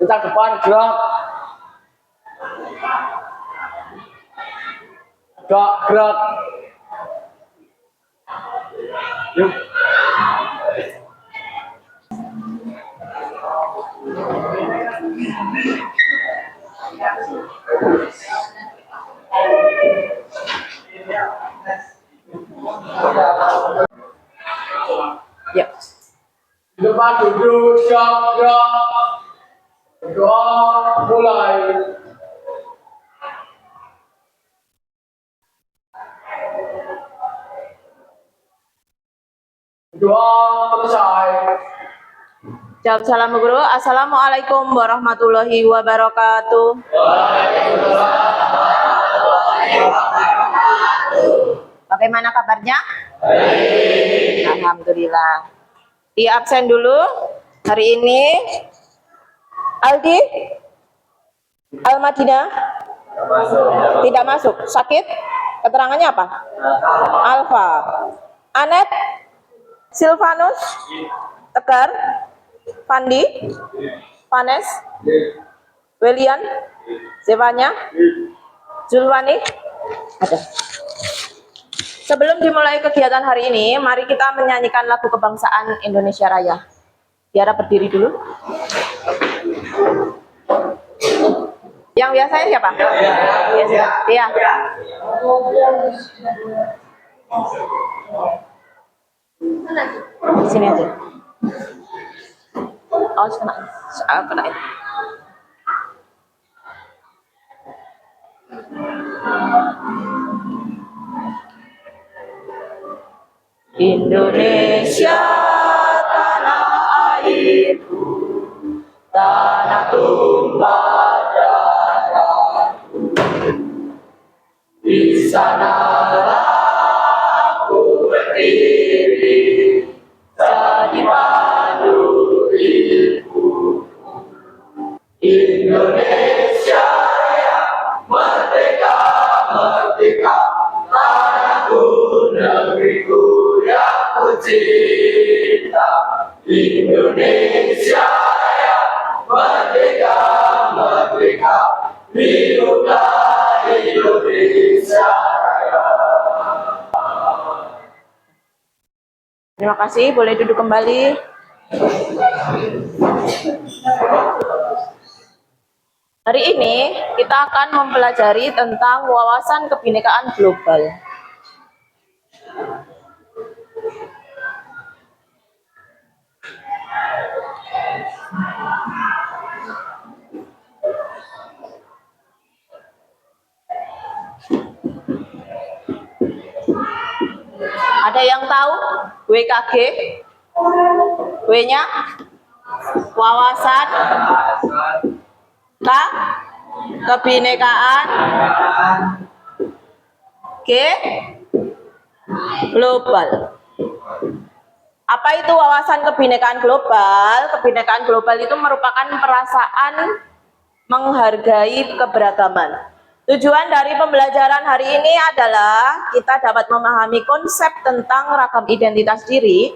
Kita depan gerak. Gerak. Yuk. Ya. Depan duduk, gerak. Doa mulai. Doa selesai. Jawab salam guru. Assalamualaikum warahmatullahi wabarakatuh. Bagaimana kabarnya? Baik. Alhamdulillah. Di absen dulu hari ini. Aldi, Al-Madinah tidak masuk. Sakit? Keterangannya apa? Alfa. Anet, Silvanus, Tegar, Pandi, Panes, Welian, Zevanya, Zulwani. Ada. Sebelum dimulai kegiatan hari ini, mari kita menyanyikan lagu kebangsaan Indonesia Raya. Biar berdiri dulu. Yang biasanya siapa? Iya. Sini aja. Oh, kena itu. Indonesia tanah airku, tanah tumpah darahku, di sanalah aku berdiri, jadi pandu hidupku. Indonesia yang merdeka, tanahku, negeriku yang ku cinta. Indonesia yang merdeka, hiduplah Indonesia Raya. Terima kasih, boleh duduk kembali. Hari ini kita akan mempelajari tentang wawasan kebinekaan global. Ada yang tahu WKG? W-nya wawasan kebinekaan global. Apa itu wawasan kebinekaan global? Kebinekaan global itu merupakan perasaan menghargai keberagaman. Tujuan dari pembelajaran hari ini adalah kita dapat memahami konsep tentang ragam identitas diri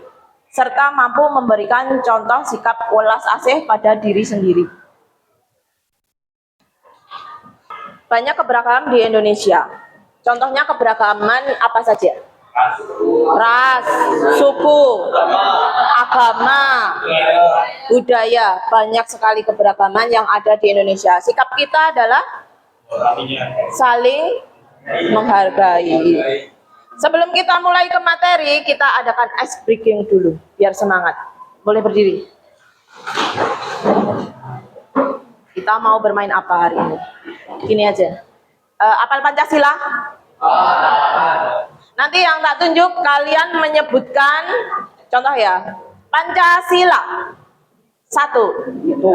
serta mampu memberikan contoh sikap welas asih pada diri sendiri. Banyak keberagaman di Indonesia. Contohnya keberagaman apa saja? Ras, suku, agama, budaya. Banyak sekali keberagaman yang ada di Indonesia. Sikap kita adalah saling menghargai. Sebelum kita mulai ke materi, kita adakan ice breaking dulu, biar semangat. Boleh berdiri. Kita mau bermain apa hari ini? Gini aja. Apal Pancasila? Nanti yang tak tunjuk, kalian menyebutkan, contoh ya, Pancasila. Satu gitu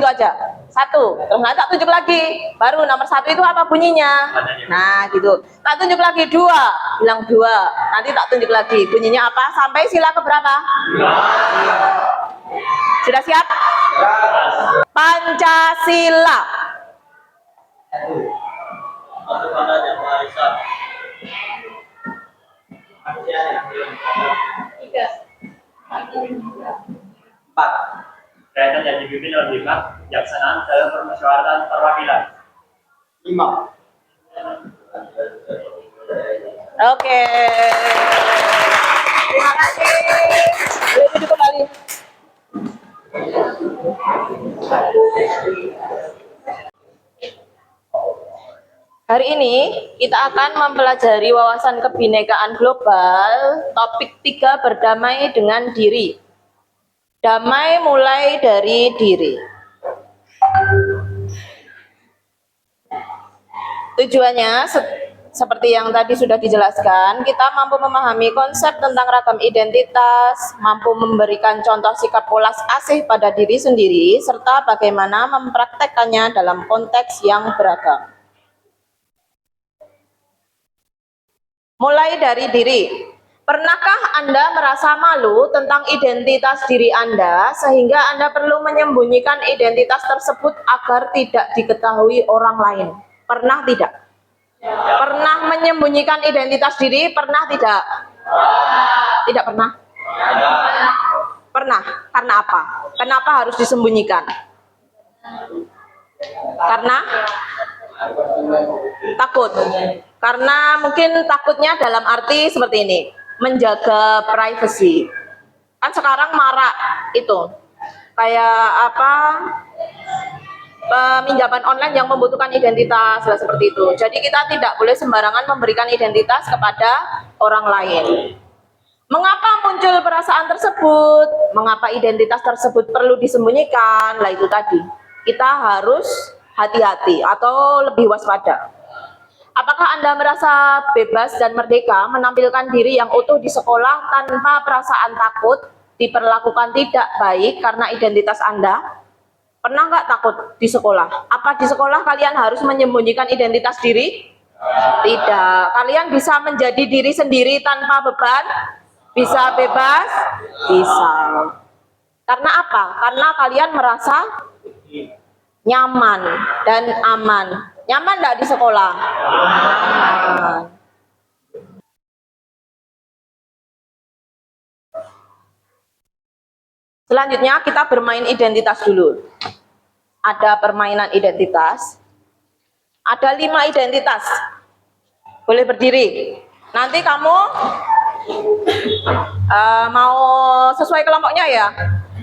aja. Satu. Terus nanti tak tunjuk lagi. Baru nomor satu itu apa bunyinya? Nah gitu. Tak tunjuk lagi dua. Bilang dua. Nanti tak tunjuk lagi. Bunyinya apa? Sampai sila keberapa? Sudah siap? Pancasila. Berkaitan yang dipimpin oleh 5 kejaksanaan dalam permusyawaratan perwakilan. 5. Oke. Terima kasih. Boleh duduk kembali. Hari ini kita akan mempelajari wawasan kebinekaan global, topik 3 berdamai dengan diri. Damai mulai dari diri. Tujuannya seperti yang tadi sudah dijelaskan, kita mampu memahami konsep tentang ragam identitas, mampu memberikan contoh sikap ulas asih pada diri sendiri, serta bagaimana mempraktekkannya dalam konteks yang beragam. Mulai dari diri. Pernahkah Anda merasa malu tentang identitas diri Anda sehingga Anda perlu menyembunyikan identitas tersebut agar tidak diketahui orang lain? Pernah tidak? Pernah menyembunyikan identitas diri? Pernah tidak? Tidak pernah? Pernah. Karena apa? Kenapa harus disembunyikan? Karena takut. Karena mungkin takutnya dalam arti seperti ini, menjaga privasi. Kan sekarang marak itu, kayak apa, peminjaman online yang membutuhkan identitas seperti itu. Jadi kita tidak boleh sembarangan memberikan identitas kepada orang lain. Mengapa muncul perasaan tersebut? Mengapa identitas tersebut perlu disembunyikan? Lah itu tadi, kita harus hati-hati atau lebih waspada. Apakah Anda merasa bebas dan merdeka menampilkan diri yang utuh di sekolah tanpa perasaan takut diperlakukan tidak baik karena identitas Anda? Pernah nggak takut di sekolah? Apa di sekolah kalian harus menyembunyikan identitas diri? Tidak. Kalian bisa menjadi diri sendiri tanpa beban? Bisa bebas? Bisa. Karena apa? Karena kalian merasa nyaman dan aman. Nyaman enggak di sekolah? Nyaman. Selanjutnya kita bermain identitas dulu. Ada permainan identitas. Ada 5 identitas. Boleh berdiri. Nanti kamu mau sesuai kelompoknya ya.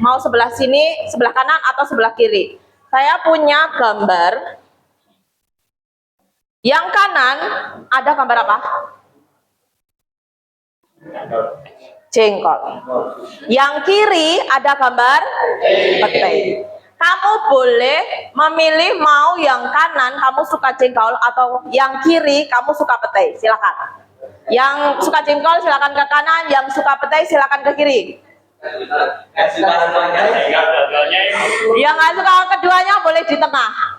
Mau sebelah sini, sebelah kanan atau sebelah kiri. Saya punya gambar. Yang kanan ada gambar apa? Jengkol. Yang kiri ada gambar petai. Kamu boleh memilih mau yang kanan kamu suka jengkol atau yang kiri kamu suka petai. Silakan. Yang suka jengkol silakan ke kanan, yang suka petai silakan ke kiri. Yang nggak suka keduanya boleh di tengah.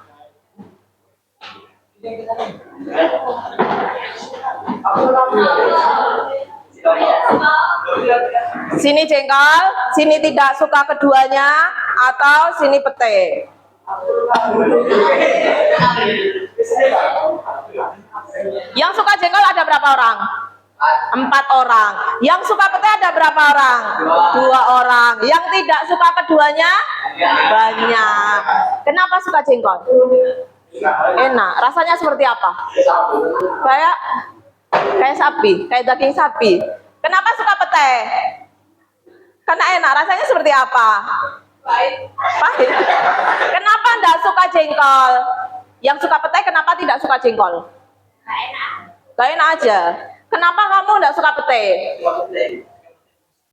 Sini jengkol, sini tidak suka keduanya, atau sini pete. Yang suka jengkol ada berapa orang? 4 orang. Yang suka pete ada berapa orang? 2 orang. Yang tidak suka keduanya? Banyak. Kenapa suka jengkol? Enak. Rasanya seperti apa? Kayak sapi, kayak daging sapi. Kenapa suka pete? Karena enak. Rasanya seperti apa? Pahit. Kenapa enggak suka jengkol? Yang suka pete kenapa tidak suka jengkol? Gak enak aja. Kenapa kamu enggak suka pete?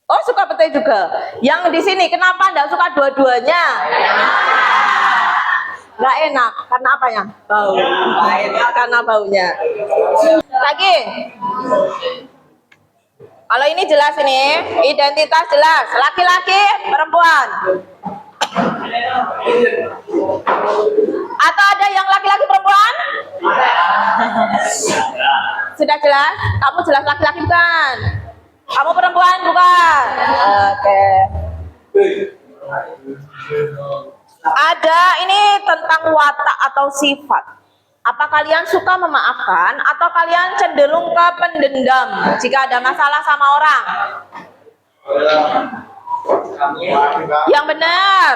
Oh, suka pete juga. Yang di sini kenapa enggak suka dua-duanya? Nggak enak, karena apa ya? Bau. Karena baunya. Lagi. Kalau ini jelas ini, identitas jelas. Laki-laki, perempuan. Atau ada yang laki-laki perempuan? Sudah jelas? Kamu jelas laki-laki bukan? Kamu perempuan bukan? Oke. Ada ini tentang watak atau sifat. Apa kalian suka memaafkan atau kalian cenderung ke pendendam jika ada masalah sama orang? Yang benar.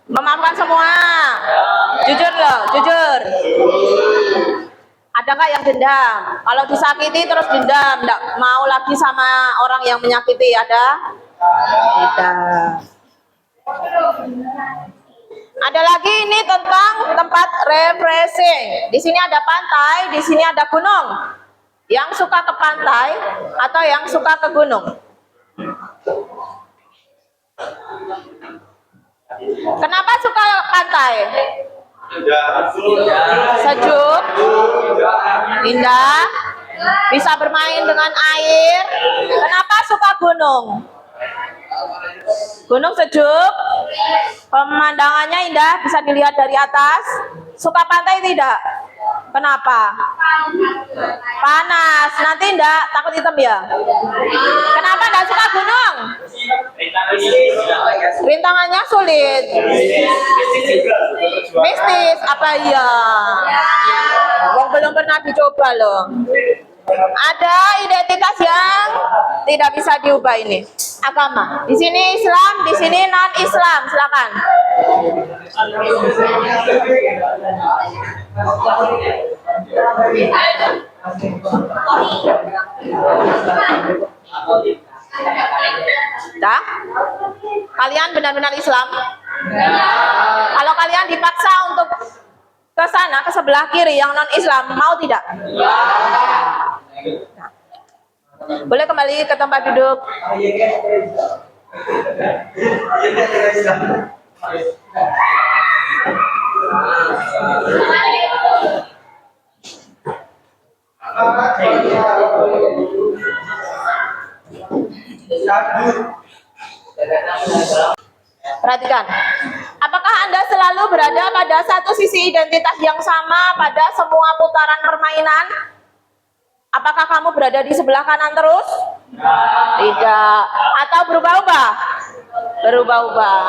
Memaafkan semua. Jujur loh, jujur. Ada nggak yang dendam? Kalau disakiti terus dendam, nggak mau lagi sama orang yang menyakiti, ada? Tidak. Ada lagi ini tentang tempat refreshing. Di sini ada pantai, di sini ada gunung. Yang suka ke pantai atau yang suka ke gunung? Kenapa suka pantai? Sejuk, indah, bisa bermain dengan air. Kenapa suka gunung? Gunung sejuk, pemandangannya indah, bisa dilihat dari atas. Suka pantai tidak? Kenapa? Panas, nanti enggak takut hitam ya? Kenapa enggak suka gunung? Rintangannya sulit. Mistis, apa iya? Wong belum pernah dicoba loh. Ada identitas yang tidak bisa diubah ini. Agama. Di sini Islam, di sini non-Islam. Silakan. Dah? Kalian benar-benar Islam? Kalau kalian dipaksa untuk ke sana, ke sebelah kiri yang non-Islam, mau tidak? Boleh kembali ke tempat duduk. Perhatikan, apakah Anda selalu berada pada satu sisi identitas yang sama pada semua putaran permainan? Apakah kamu berada di sebelah kanan terus? Tidak. Atau berubah-ubah? Berubah-ubah.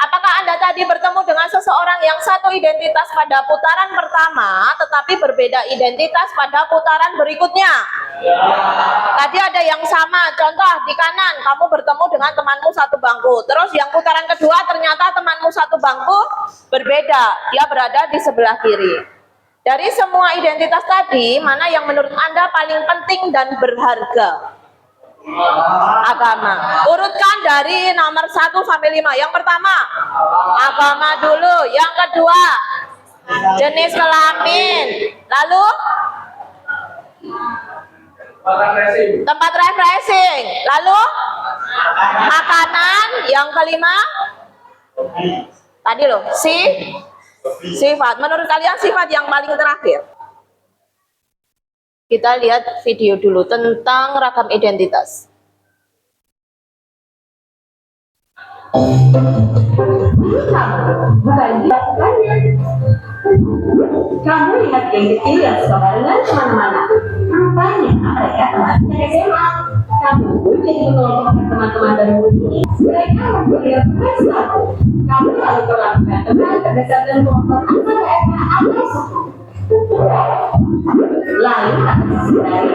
Apakah Anda tadi bertemu dengan seseorang yang satu identitas pada putaran pertama, tetapi berbeda identitas pada putaran berikutnya? Tadi ada yang sama, contoh di kanan, kamu bertemu dengan temanmu satu bangku. Terus yang putaran kedua ternyata temanmu satu bangku berbeda, dia berada di sebelah kiri. Dari semua identitas tadi, mana yang menurut Anda paling penting dan berharga? Agama. Urutkan dari nomor 1 sampai 5. Yang pertama, agama dulu. Yang kedua, jenis kelamin. Lalu, tempat refreshing. Lalu, makanan. Yang kelima, tadi loh, sifat. Menurut kalian sifat yang paling terakhir? Kita lihat video dulu tentang ragam identitas. Kamu lihat geng kecil yang suka barengan kemana-mana. Rupanya mereka teman-teman SMA. Kamu pun jadi mengelompokkan teman-teman baru ini. Mereka mempunyai pesta. Kamu lalu perlakukan teman berdasarkan kelompok antara SMA atau suku. Lalu akan disadari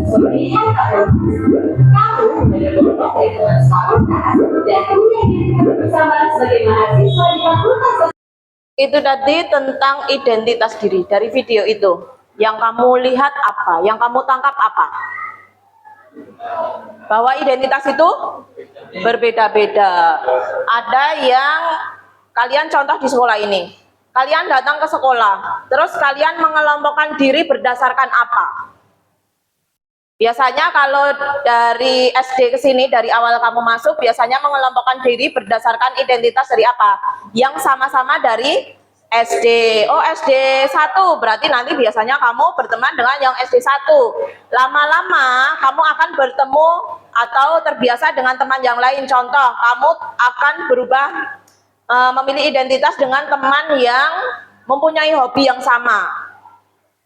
seperti yang kamu menjadi kelompok dari teman fakultas dan punya identitas bersama sebagai mahasiswa di fakultas. Itu tadi tentang identitas diri dari video itu. Yang kamu lihat apa? Yang kamu tangkap apa? Bahwa identitas itu berbeda-beda. Ada yang kalian contoh di sekolah ini. Kalian datang ke sekolah, terus kalian mengelompokkan diri berdasarkan apa? Biasanya kalau dari SD ke sini, dari awal kamu masuk, biasanya mengelompokkan diri berdasarkan identitas dari apa? Yang sama-sama dari SD. Oh, SD 1, berarti nanti biasanya kamu berteman dengan yang SD 1. Lama-lama kamu akan bertemu atau terbiasa dengan teman yang lain. Contoh, kamu akan berubah memilih identitas dengan teman yang mempunyai hobi yang sama.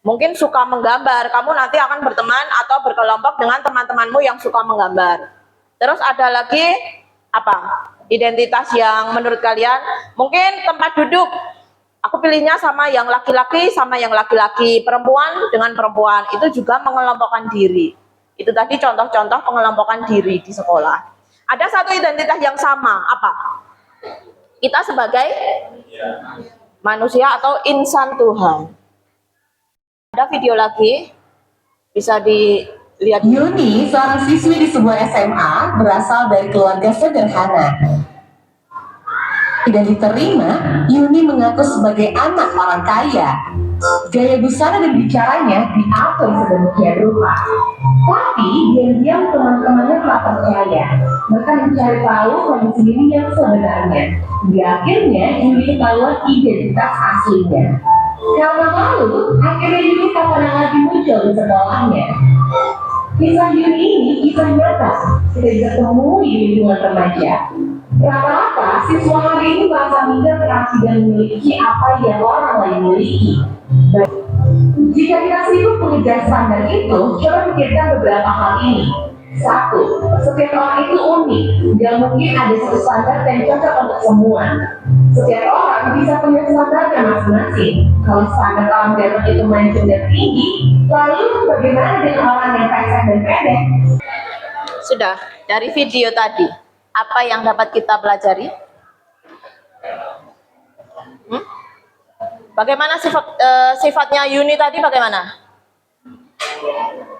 Mungkin suka menggambar, kamu nanti akan berteman atau berkelompok dengan teman-temanmu yang suka menggambar. Terus ada lagi apa? Identitas yang menurut kalian, mungkin tempat duduk. Aku pilihnya sama yang laki-laki sama yang laki-laki, perempuan dengan perempuan. Itu juga mengelompokkan diri. Itu tadi contoh-contoh pengelompokan diri di sekolah. Ada satu identitas yang sama, apa? Kita sebagai manusia atau insan Tuhan. Ada video lagi, bisa dilihat. Yuni, seorang siswi di sebuah SMA, berasal dari keluarga sederhana. Tidak diterima, Yuni mengaku sebagai anak orang kaya. Gaya busana dan bicaranya diatur sedemikian rupa. Tapi diam-diam teman-temannya telah percaya. Mereka mencari tahu kondisi diri yang sebenarnya. Di akhirnya Yuni ketahuan identitas aslinya. Karena malu, akhirnya Yuni tak pernah lagi muncul di sekolahnya. Kisah Yuni ini kisah nyata, tidak ketemu di lingkungan remaja. Rata-rata siswa hari ini merasa minder karena tidak memiliki apa yang orang lain miliki. Jika kita sibuk mengejar standar itu, coba pikirkan beberapa hal ini. 1. Setiap orang itu unik, tidak mungkin ada satu standar yang cocok untuk semua. Setiap orang bisa punya standarnya masing-masing. Kalau standar orang ganteng itu mancung dan tinggi, lalu bagaimana dengan orang yang pesek dan pendek? Sudah, dari video tadi, apa yang dapat kita pelajari? Bagaimana sifatnya Yuni tadi bagaimana?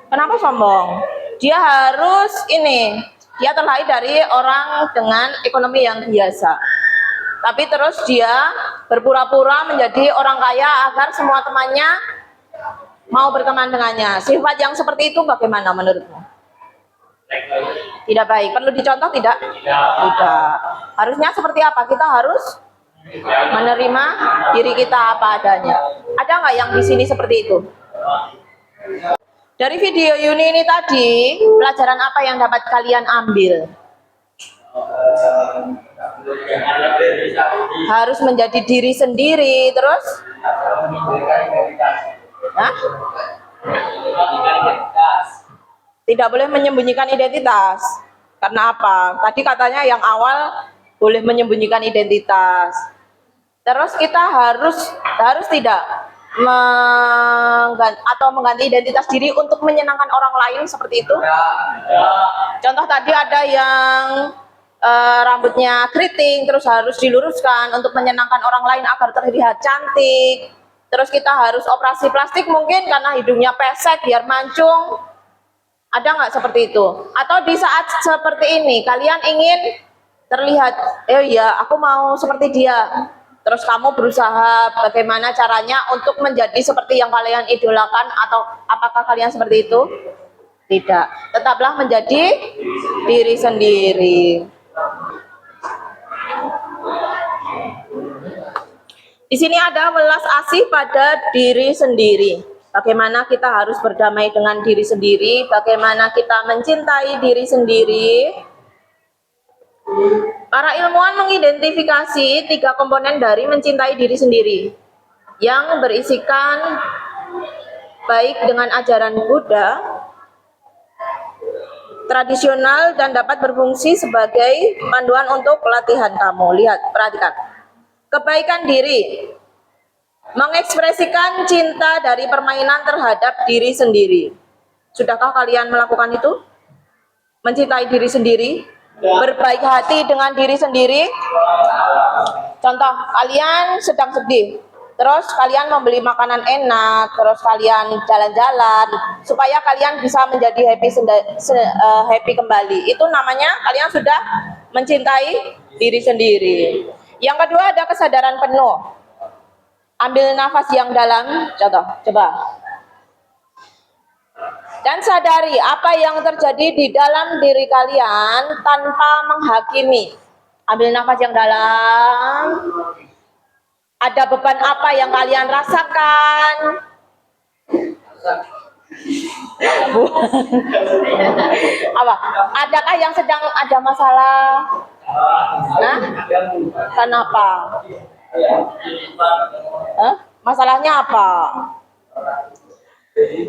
Kenapa sombong? Dia harus dia terlahir dari orang dengan ekonomi yang biasa. Tapi terus dia berpura-pura menjadi orang kaya agar semua temannya mau berteman dengannya. Sifat yang seperti itu bagaimana menurutmu? Tidak baik. Perlu dicontoh tidak? Tidak. Harusnya seperti apa? Kita harus menerima diri kita apa adanya. Ada nggak yang di sini seperti itu? Dari video Yuni ini tadi, pelajaran apa yang dapat kalian ambil? Harus menjadi diri sendiri, terus? Hah? Tidak boleh menyembunyikan identitas. Karena apa? Tadi katanya yang awal boleh menyembunyikan identitas. Terus kita harus tidak mengganti identitas diri untuk menyenangkan orang lain seperti itu. Contoh tadi ada yang rambutnya keriting, terus harus diluruskan untuk menyenangkan orang lain agar terlihat cantik. Terus kita harus operasi plastik mungkin karena hidungnya pesek biar mancung. Ada nggak seperti itu? Atau di saat seperti ini kalian ingin terlihat, ya aku mau seperti dia. Terus kamu berusaha bagaimana caranya untuk menjadi seperti yang kalian idolakan, atau apakah kalian seperti itu? Tidak. Tetaplah menjadi diri sendiri. Di sini ada welas asih pada diri sendiri. Bagaimana kita harus berdamai dengan diri sendiri, bagaimana kita mencintai diri sendiri. Para ilmuwan mengidentifikasi 3 komponen dari mencintai diri sendiri yang berisikan baik dengan ajaran Buddha, tradisional, dan dapat berfungsi sebagai panduan untuk pelatihan kamu. Lihat, perhatikan. Kebaikan diri, mengekspresikan cinta dari permainan terhadap diri sendiri. Sudahkah kalian melakukan itu? Mencintai diri sendiri? Berbaik hati dengan diri sendiri. Contoh, kalian sedang sedih, terus kalian membeli makanan enak, terus kalian jalan-jalan supaya kalian bisa menjadi happy kembali. Itu namanya kalian sudah mencintai diri sendiri. Yang kedua ada kesadaran penuh. Ambil nafas yang dalam, coba. Dan sadari apa yang terjadi di dalam diri kalian tanpa menghakimi. Ambil nafas yang dalam. Ada beban apa yang kalian rasakan? Apa? Adakah yang sedang ada masalah? Hah? Kenapa? Masalahnya apa?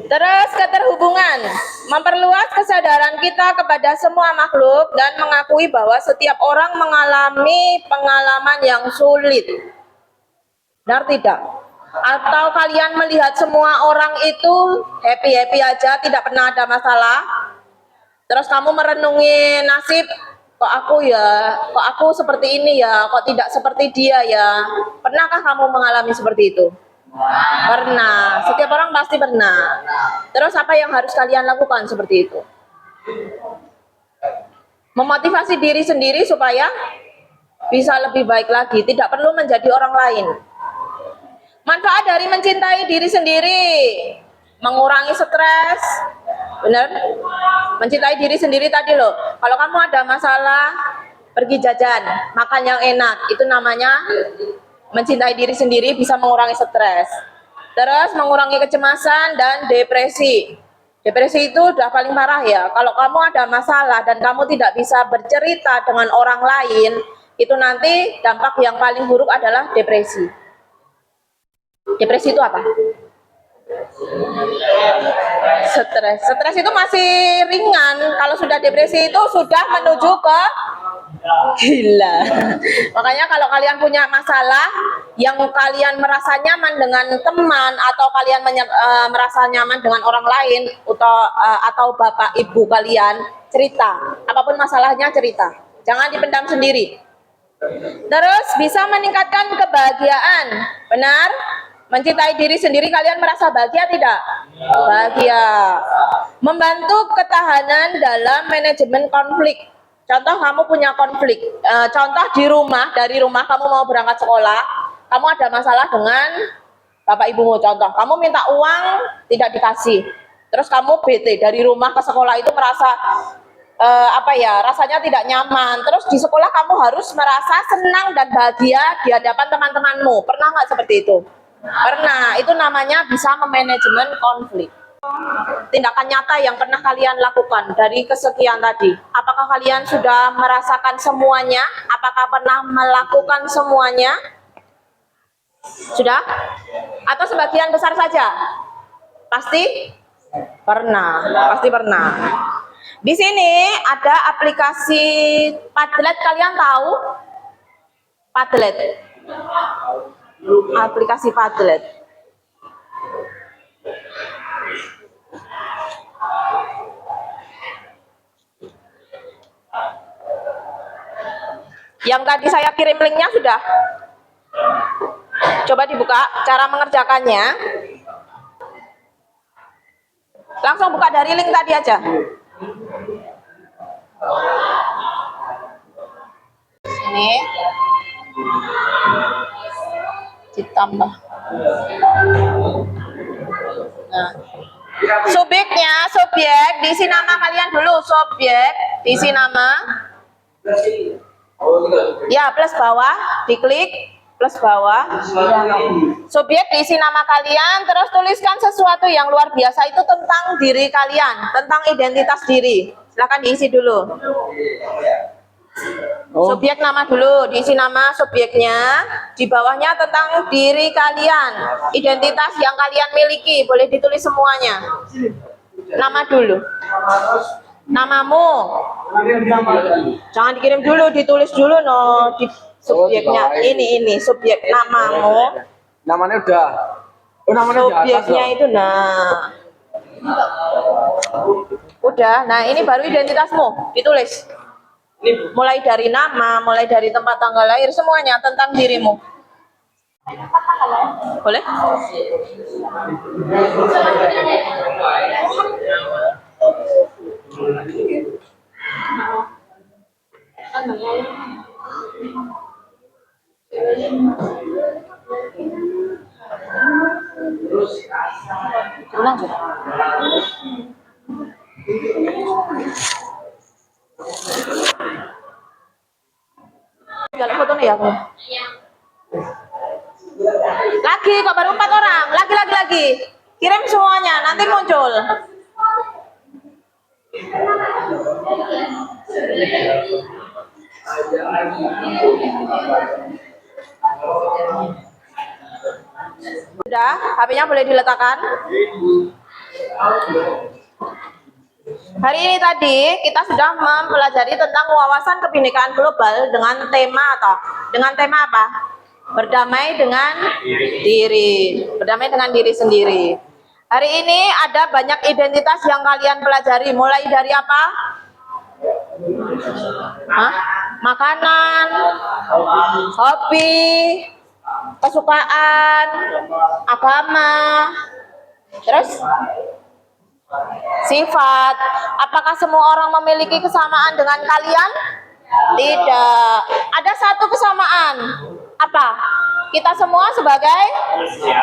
Terus keterhubungan, memperluas kesadaran kita kepada semua makhluk dan mengakui bahwa setiap orang mengalami pengalaman yang sulit. Benar tidak? Atau kalian melihat semua orang itu happy-happy aja, tidak pernah ada masalah? Terus kamu merenungi nasib kok aku seperti ini ya, kok tidak seperti dia ya. Pernahkah kamu mengalami seperti itu? Pernah, setiap orang pasti pernah. Terus apa yang harus kalian lakukan seperti itu? Memotivasi diri sendiri supaya bisa lebih baik lagi, tidak perlu menjadi orang lain. Manfaat dari mencintai diri sendiri, mengurangi stres. Benar? Mencintai diri sendiri tadi loh. Kalau kamu ada masalah, pergi jajan, makan yang enak, itu namanya mencintai diri sendiri, bisa mengurangi stres. Terus mengurangi kecemasan dan depresi. Depresi itu udah paling parah ya. Kalau kamu ada masalah dan kamu tidak bisa bercerita dengan orang lain, itu nanti dampak yang paling buruk adalah depresi. Depresi itu apa? Stres. Stres itu masih ringan. Kalau sudah depresi itu sudah menuju ke gila. Makanya kalau kalian punya masalah yang kalian merasa nyaman dengan teman atau kalian merasa nyaman dengan orang lain atau bapak ibu kalian, cerita. Apapun masalahnya cerita. Jangan dipendam sendiri. Terus bisa meningkatkan kebahagiaan. Benar? Mencintai diri sendiri, kalian merasa bahagia tidak? Bahagia. Membantu ketahanan dalam manajemen konflik. Contoh kamu punya konflik. Contoh di rumah, dari rumah kamu mau berangkat sekolah, kamu ada masalah dengan bapak ibumu. Contoh, kamu minta uang tidak dikasih. Terus kamu bete dari rumah ke sekolah itu merasa rasanya tidak nyaman. Terus di sekolah kamu harus merasa senang dan bahagia di hadapan teman-temanmu. Pernah nggak seperti itu? Pernah. Itu namanya bisa memanajemen konflik. Tindakan nyata yang pernah kalian lakukan dari kesekian tadi, apakah kalian sudah merasakan semuanya? Apakah pernah melakukan semuanya? Sudah? Atau sebagian besar saja? Pasti pernah. Pasti pernah. Di sini ada aplikasi Padlet, kalian tahu? Padlet. Aplikasi Padlet. Yang tadi saya kirim linknya sudah. Coba dibuka cara mengerjakannya. Langsung buka dari link tadi aja. Ini ditambah. Nah, subjek diisi nama kalian dulu. Subjek diisi nama. Ya, plus bawah, diklik plus bawah. Subjek diisi nama kalian, terus tuliskan sesuatu yang luar biasa itu tentang diri kalian, tentang identitas diri. Silahkan diisi dulu. Subjek nama dulu, diisi nama subjeknya, di bawahnya tentang diri kalian, identitas yang kalian miliki, boleh ditulis semuanya. Nama dulu. Namamu. Jangan dikirim dulu, ditulis dulu no di subjeknya. Ini subjek namamu. Namanya udah. Oh, namanya subjeknya itu nah. Udah, nah ini baru identitasmu, ditulis. Mulai dari nama, mulai dari tempat tanggal lahir, semuanya tentang dirimu. Boleh? Ulang juga. Jalan foto nih ya aku. Lagi kok baru 4 orang. Lagi. Kirim semuanya, nanti muncul. Sudah, HP-nya boleh diletakkan. Hari ini tadi kita sudah mempelajari tentang wawasan kebinekaan global dengan tema apa? Berdamai dengan diri. Berdamai dengan diri sendiri. Hari ini ada banyak identitas yang kalian pelajari. Mulai dari apa? Hah? Makanan, hobi, kesukaan, agama, terus sifat. Apakah semua orang memiliki kesamaan dengan kalian? Tidak. Ada satu kesamaan. Apa? Kita semua sebagai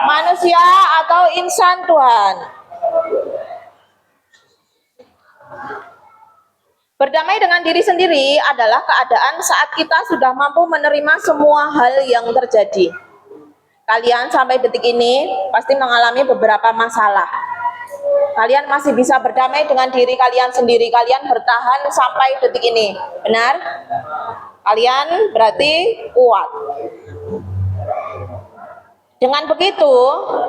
manusia atau insan Tuhan. Berdamai dengan diri sendiri adalah keadaan saat kita sudah mampu menerima semua hal yang terjadi. Kalian sampai detik ini pasti mengalami beberapa masalah. Kalian masih bisa berdamai dengan diri kalian sendiri. Kalian bertahan sampai detik ini. Benar? Kalian berarti kuat. Dengan begitu,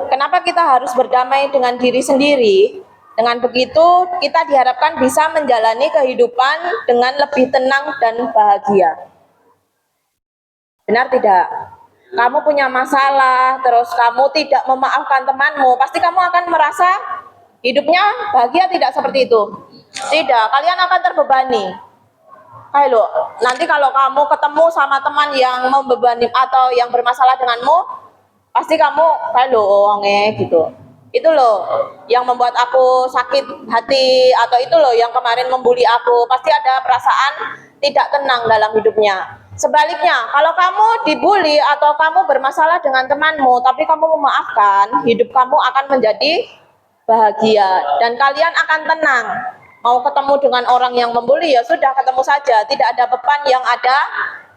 kenapa kita harus berdamai dengan diri sendiri? Dengan begitu, kita diharapkan bisa menjalani kehidupan dengan lebih tenang dan bahagia. Benar tidak? Kamu punya masalah, terus kamu tidak memaafkan temanmu, pasti kamu akan merasa hidupnya bahagia tidak seperti itu? Tidak, kalian akan terbebani. Ayo, nanti kalau kamu ketemu sama teman yang membebani atau yang bermasalah denganmu, pasti kamu kayak lo gitu. Itu loh yang membuat aku sakit hati, atau itu loh yang kemarin membuli aku. Pasti ada perasaan tidak tenang dalam hidupnya. Sebaliknya, kalau kamu dibully atau kamu bermasalah dengan temanmu, tapi kamu memaafkan, hidup kamu akan menjadi bahagia dan kalian akan tenang. Mau ketemu dengan orang yang membuli, ya sudah, ketemu saja. Tidak ada beban yang ada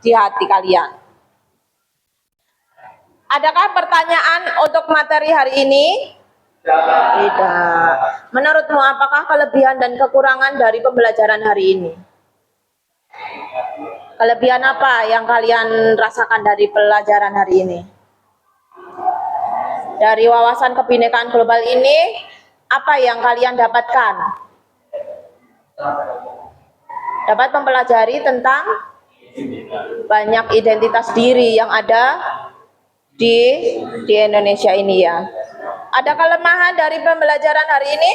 di hati kalian. Adakah pertanyaan untuk materi hari ini? Tidak. Menurutmu apakah kelebihan dan kekurangan dari pembelajaran hari ini? Kelebihan apa yang kalian rasakan dari pelajaran hari ini? Dari wawasan kebinekaan global ini, apa yang kalian dapatkan? Dapat mempelajari tentang banyak identitas diri yang ada di Indonesia ini ya. Ada kelemahan dari pembelajaran hari ini?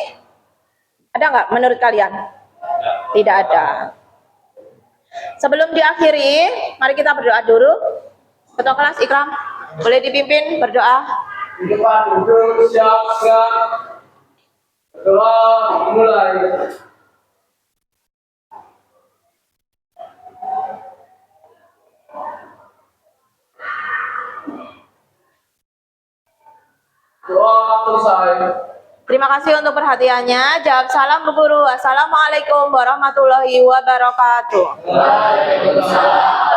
Ada nggak menurut kalian? Tidak ada. Sebelum diakhiri, mari kita berdoa dulu. Ketua kelas Ikram, boleh dipimpin berdoa? Depan duduk, siap. Doa mulai. Doa selesai. Terima kasih untuk perhatiannya. Jawab salam Bu Guru. Assalamualaikum warahmatullahi wabarakatuh. Waalaikumsalam.